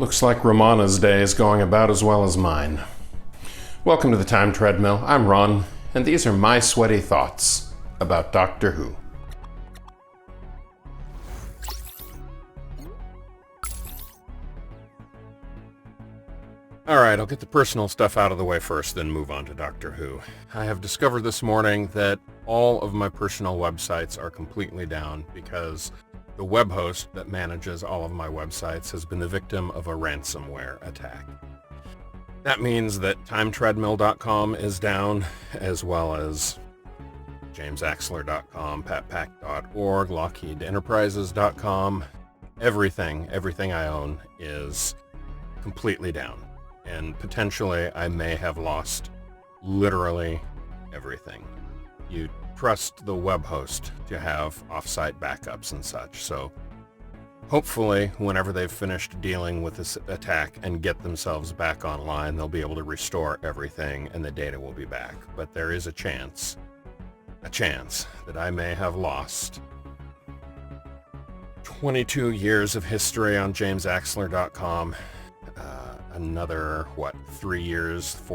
Looks like Romana's day is going about as well as mine. Welcome to the Time Treadmill. I'm Ron, and these are my sweaty thoughts about Doctor Who. Alright, I'll get the personal stuff out of the way first, then move on to Doctor Who. I have discovered this morning that all of my personal websites are completely down because the web host that manages all of my websites has been the victim of a ransomware attack. That means that timetreadmill.com is down, as well as jamesaxler.com, patpack.org, lockheedenterprises.com. Everything I own is completely down. And potentially I may have lost literally everything. You trust the web host to have off-site backups and such, so hopefully whenever they've finished dealing with this attack and get themselves back online, they'll be able to restore everything and the data will be back. But there is a chance that I may have lost 22 years of history on jamesaxler.com, another, 4 years of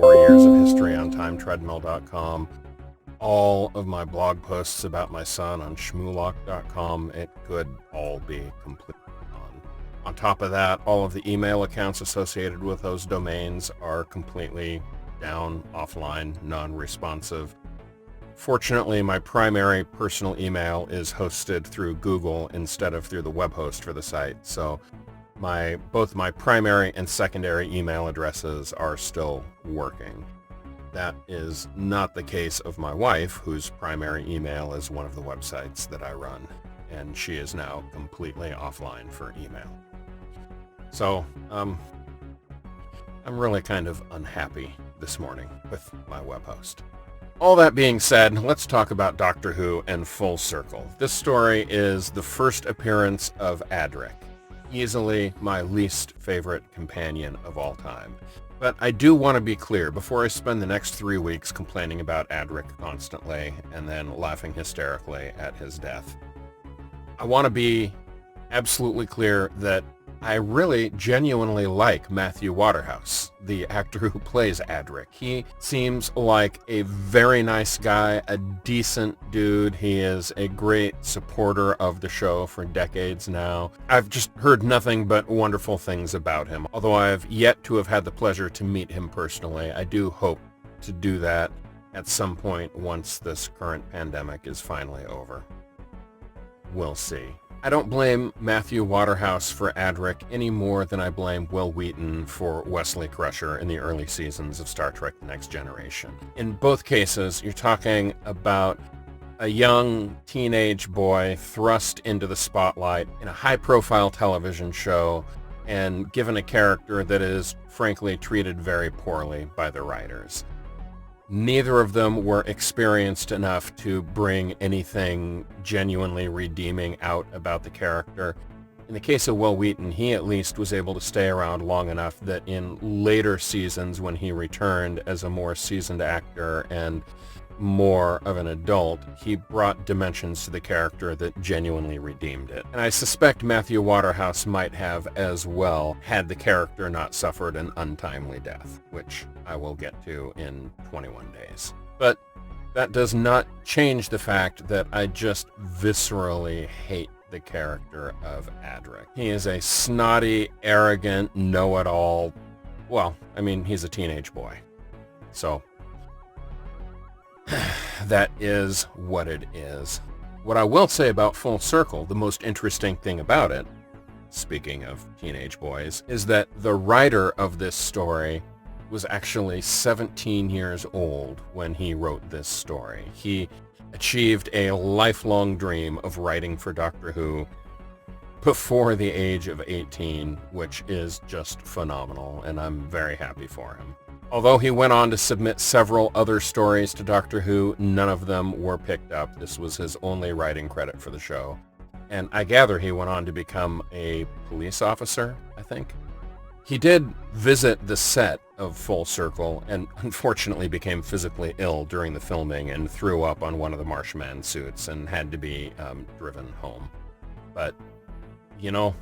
history on timetreadmill.com, all of my blog posts about my son on shmoolock.com. It could all be completely gone. On top of that, all of the email accounts associated with those domains are completely down, offline, non-responsive. Fortunately, my primary personal email is hosted through Google instead of through the web host for the site, so both my primary and secondary email addresses are still working. That is not the case of my wife, whose primary email is one of the websites that I run, and she is now completely offline for email. So, I'm really kind of unhappy this morning with my web host. All that being said, let's talk about Doctor Who and Full Circle. This story is the first appearance of Adric, easily my least favorite companion of all time. But I do want to be clear before I spend the next 3 weeks complaining about Adric constantly and then laughing hysterically at his death. I want to be absolutely clear that I really genuinely like Matthew Waterhouse, the actor who plays Adric. He seems like a very nice guy, a decent dude. He is a great supporter of the show for decades now. I've just heard nothing but wonderful things about him. Although I've yet to have had the pleasure to meet him personally, I do hope to do that at some point once this current pandemic is finally over. We'll see. I don't blame Matthew Waterhouse for Adric any more than I blame Will Wheaton for Wesley Crusher in the early seasons of Star Trek: The Next Generation. In both cases, you're talking about a young teenage boy thrust into the spotlight in a high-profile television show and given a character that is, frankly, treated very poorly by the writers. Neither of them were experienced enough to bring anything genuinely redeeming out about the character. In the case of Will Wheaton, he at least was able to stay around long enough that in later seasons when he returned as a more seasoned actor and more of an adult, he brought dimensions to the character that genuinely redeemed it. And I suspect Matthew Waterhouse might have as well had the character not suffered an untimely death, which I will get to in 21 days. But that does not change the fact that I just viscerally hate the character of Adric. He is a snotty, arrogant, know-it-all. Well, I mean, he's a teenage boy. So that is what it is. What I will say about Full Circle, the most interesting thing about it, speaking of teenage boys, is that the writer of this story was actually 17 years old when he wrote this story. He achieved a lifelong dream of writing for Doctor Who before the age of 18, which is just phenomenal, and I'm very happy for him. Although he went on to submit several other stories to Doctor Who, none of them were picked up. This was his only writing credit for the show. And I gather he went on to become a police officer, I think. He did visit the set of Full Circle and unfortunately became physically ill during the filming and threw up on one of the Marshman suits and had to be driven home. But, you know,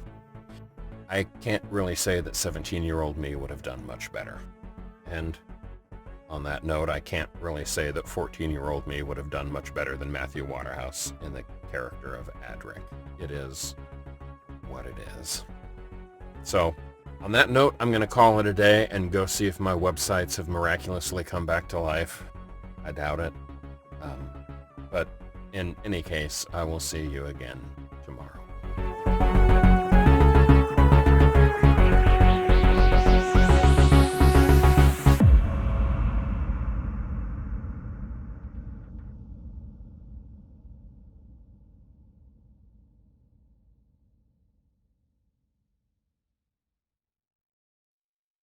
I can't really say that 17-year-old me would have done much better. And on that note, I can't really say that 14-year-old me would have done much better than Matthew Waterhouse in the character of Adric. It is what it is. So, on that note, I'm going to call it a day and go see if my websites have miraculously come back to life. I doubt it. But in any case, I will see you again tomorrow.